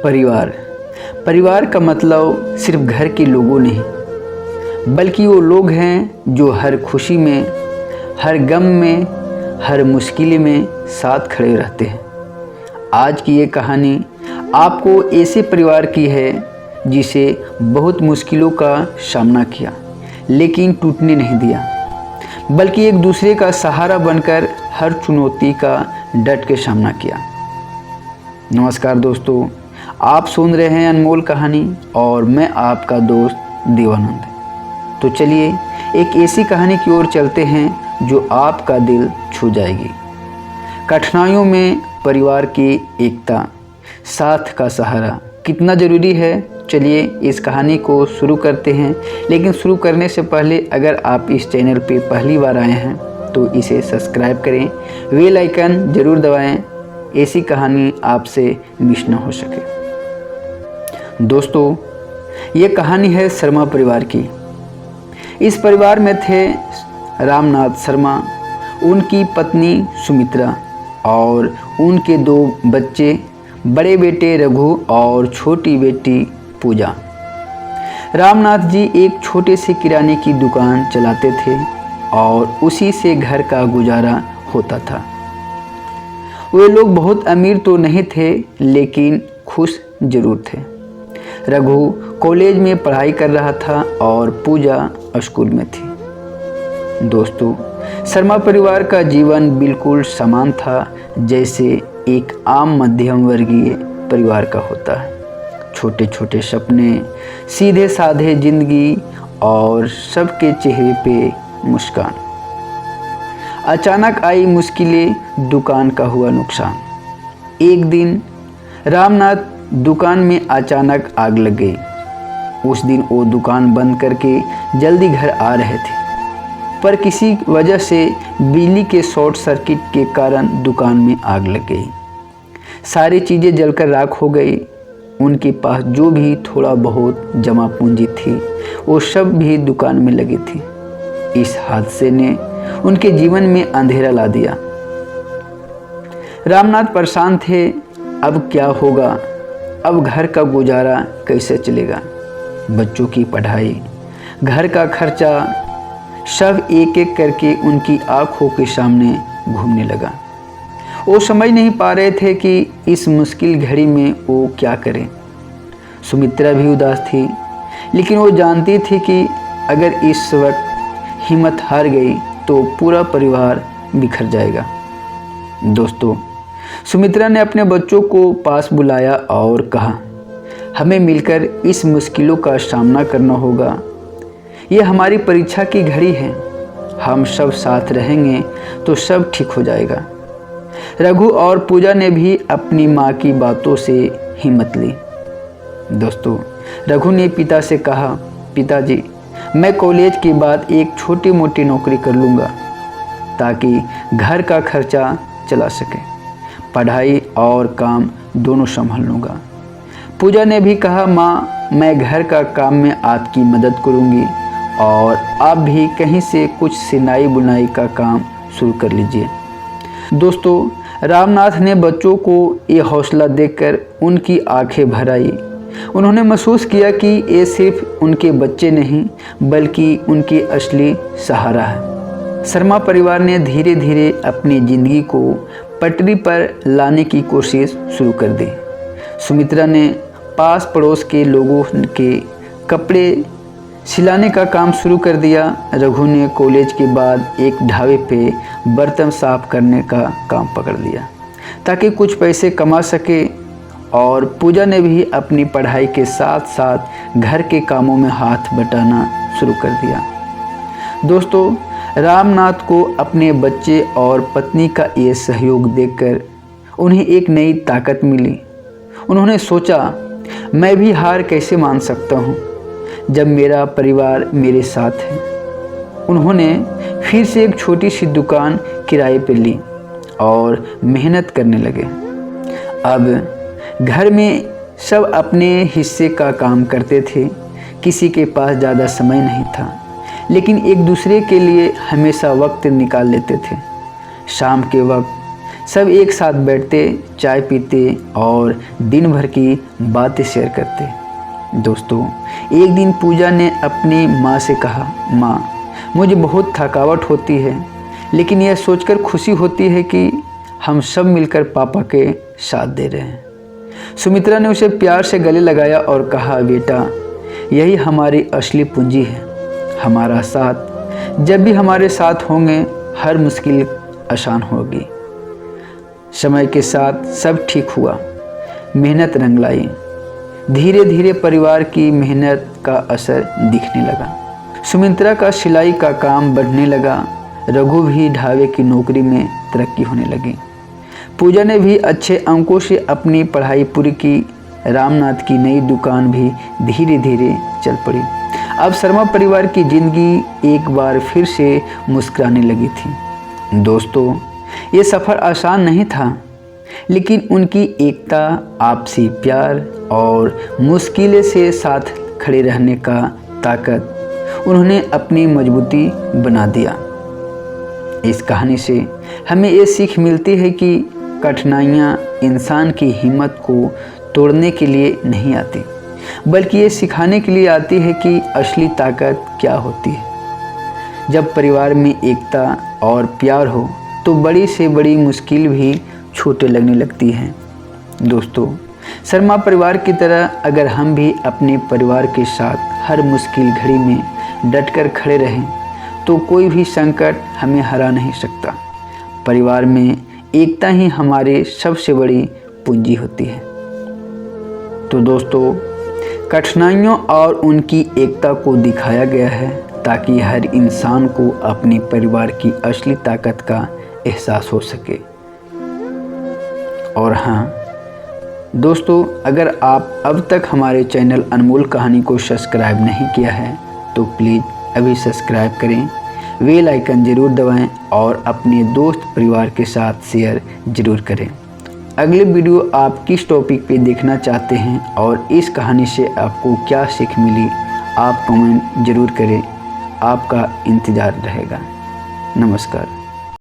परिवार परिवार का मतलब सिर्फ घर के लोगों नहीं, बल्कि वो लोग हैं जो हर खुशी में, हर गम में, हर मुश्किल में साथ खड़े रहते हैं। आज की ये कहानी आपको ऐसे परिवार की है जिसे बहुत मुश्किलों का सामना किया, लेकिन टूटने नहीं दिया, बल्कि एक दूसरे का सहारा बनकर हर चुनौती का डट के सामना किया। नमस्कार दोस्तों, आप सुन रहे हैं अनमोल कहानी और मैं आपका दोस्त देवानंद। तो चलिए एक ऐसी कहानी की ओर चलते हैं जो आपका दिल छू जाएगी। कठिनाइयों में परिवार की एकता, साथ का सहारा कितना ज़रूरी है। चलिए इस कहानी को शुरू करते हैं, लेकिन शुरू करने से पहले अगर आप इस चैनल पे पहली बार आए हैं तो इसे सब्सक्राइब करें, बेल आइकन ज़रूर दबाएं, ऐसी कहानी आपसे मिस न हो सके। दोस्तों, ये कहानी है शर्मा परिवार की। इस परिवार में थे रामनाथ शर्मा, उनकी पत्नी सुमित्रा और उनके 2 बच्चे, बड़े बेटे रघु और छोटी बेटी पूजा। रामनाथ जी एक छोटे से किराने की दुकान चलाते थे और उसी से घर का गुजारा होता था। वे लोग बहुत अमीर तो नहीं थे, लेकिन खुश जरूर थे। रघु कॉलेज में पढ़ाई कर रहा था और पूजा स्कूल में थी। दोस्तों, शर्मा परिवार का जीवन बिल्कुल समान था जैसे एक आम मध्यम वर्गीय परिवार का होता है। छोटे छोटे सपने, सीधे साधे जिंदगी और सबके चेहरे पे मुस्कान। अचानक आई मुश्किलें, दुकान का हुआ नुकसान। एक दिन रामनाथ दुकान में अचानक आग लग गई। उस दिन वो दुकान बंद करके जल्दी घर आ रहे थे, पर किसी वजह से बिजली के शॉर्ट सर्किट के कारण दुकान में आग लग गई। सारी चीज़ें जलकर राख हो गई। उनके पास जो भी थोड़ा बहुत जमा पूंजी थी वो सब भी दुकान में लगी थी। इस हादसे ने उनके जीवन में अंधेरा ला दिया। रामनाथ परेशान थे, अब क्या होगा, अब घर का गुजारा कैसे चलेगा। बच्चों की पढ़ाई, घर का खर्चा, सब एक एक करके उनकी आंखों के सामने घूमने लगा। वो समझ नहीं पा रहे थे कि इस मुश्किल घड़ी में वो क्या करें। सुमित्रा भी उदास थी, लेकिन वो जानती थी कि अगर इस वक्त हिम्मत हार गई तो पूरा परिवार बिखर जाएगा। दोस्तों, सुमित्रा ने अपने बच्चों को पास बुलाया और कहा, हमें मिलकर इस मुश्किलों का सामना करना होगा। ये हमारी परीक्षा की घड़ी है। हम सब साथ रहेंगे तो सब ठीक हो जाएगा। रघु और पूजा ने भी अपनी माँ की बातों से हिम्मत ली। दोस्तों, रघु ने पिता से कहा, पिताजी, मैं कॉलेज के बाद एक छोटी मोटी नौकरी कर लूँगा ताकि घर का खर्चा चला सके। पढ़ाई और काम दोनों संभाल लूँगा। पूजा ने भी कहा, माँ, मैं घर का काम में आपकी मदद करूँगी और आप भी कहीं से कुछ सिलाई बुनाई का काम शुरू कर लीजिए। दोस्तों, रामनाथ ने बच्चों को ये हौसला देखकर उनकी आंखें भर आई। उन्होंने महसूस किया कि ये सिर्फ उनके बच्चे नहीं, बल्कि उनकी असली सहारा है। शर्मा परिवार ने धीरे धीरे अपनी ज़िंदगी को पटरी पर लाने की कोशिश शुरू कर दी। सुमित्रा ने पास पड़ोस के लोगों के कपड़े सिलाने का काम शुरू कर दिया। रघु ने कॉलेज के बाद एक ढाबे पे बर्तन साफ करने का काम पकड़ लिया ताकि कुछ पैसे कमा सके। और पूजा ने भी अपनी पढ़ाई के साथ साथ घर के कामों में हाथ बटाना शुरू कर दिया। दोस्तों, रामनाथ को अपने बच्चे और पत्नी का ये सहयोग देखकर उन्हें एक नई ताकत मिली। उन्होंने सोचा, मैं भी हार कैसे मान सकता हूँ जब मेरा परिवार मेरे साथ है। उन्होंने फिर से एक छोटी सी दुकान किराए पर ली और मेहनत करने लगे। अब घर में सब अपने हिस्से का काम करते थे। किसी के पास ज़्यादा समय नहीं था, लेकिन एक दूसरे के लिए हमेशा वक्त निकाल लेते थे। शाम के वक्त सब एक साथ बैठते, चाय पीते और दिन भर की बातें शेयर करते। दोस्तों, एक दिन पूजा ने अपनी माँ से कहा, माँ मुझे बहुत थकावट होती है, लेकिन यह सोचकर खुशी होती है कि हम सब मिलकर पापा के साथ दे रहे हैं। सुमित्रा ने उसे प्यार से गले लगाया और कहा, बेटा यही हमारी असली पूंजी है, हमारा साथ। जब भी हमारे साथ होंगे हर मुश्किल आसान होगी। समय के साथ सब ठीक हुआ, मेहनत रंग लाई। धीरे धीरे परिवार की मेहनत का असर दिखने लगा। सुमित्रा का सिलाई का काम बढ़ने लगा। रघु भी ढाबे की नौकरी में तरक्की होने लगी। पूजा ने भी अच्छे अंकों से अपनी पढ़ाई पूरी की। रामनाथ की नई दुकान भी धीरे धीरे चल पड़ी। अब शर्मा परिवार की जिंदगी एक बार फिर से मुस्कुराने लगी थी। दोस्तों, ये सफ़र आसान नहीं था, लेकिन उनकी एकता, आपसी प्यार और मुश्किलें से साथ खड़े रहने का ताकत उन्होंने अपनी मजबूती बना दिया। इस कहानी से हमें ये सीख मिलती है कि कठिनाइयाँ इंसान की हिम्मत को तोड़ने के लिए नहीं आती, बल्कि ये सिखाने के लिए आती है कि असली ताकत क्या होती है। जब परिवार में एकता और प्यार हो तो बड़ी से बड़ी मुश्किल भी छोटे लगने लगती हैं। दोस्तों, शर्मा परिवार की तरह अगर हम भी अपने परिवार के साथ हर मुश्किल घड़ी में डटकर खड़े रहें तो कोई भी संकट हमें हरा नहीं सकता। परिवार में एकता ही हमारी सबसे बड़ी पूंजी होती है। तो दोस्तों, कठिनाइयों और उनकी एकता को दिखाया गया है ताकि हर इंसान को अपने परिवार की असली ताकत का एहसास हो सके। और हाँ दोस्तों, अगर आप अब तक हमारे चैनल अनमोल कहानी को सब्सक्राइब नहीं किया है तो प्लीज़ अभी सब्सक्राइब करें, बेल आइकन ज़रूर दबाएं और अपने दोस्त परिवार के साथ शेयर ज़रूर करें। अगले वीडियो आप किस टॉपिक पे देखना चाहते हैं और इस कहानी से आपको क्या सीख मिली, आप कमेंट ज़रूर करें। आपका इंतज़ार रहेगा। नमस्कार।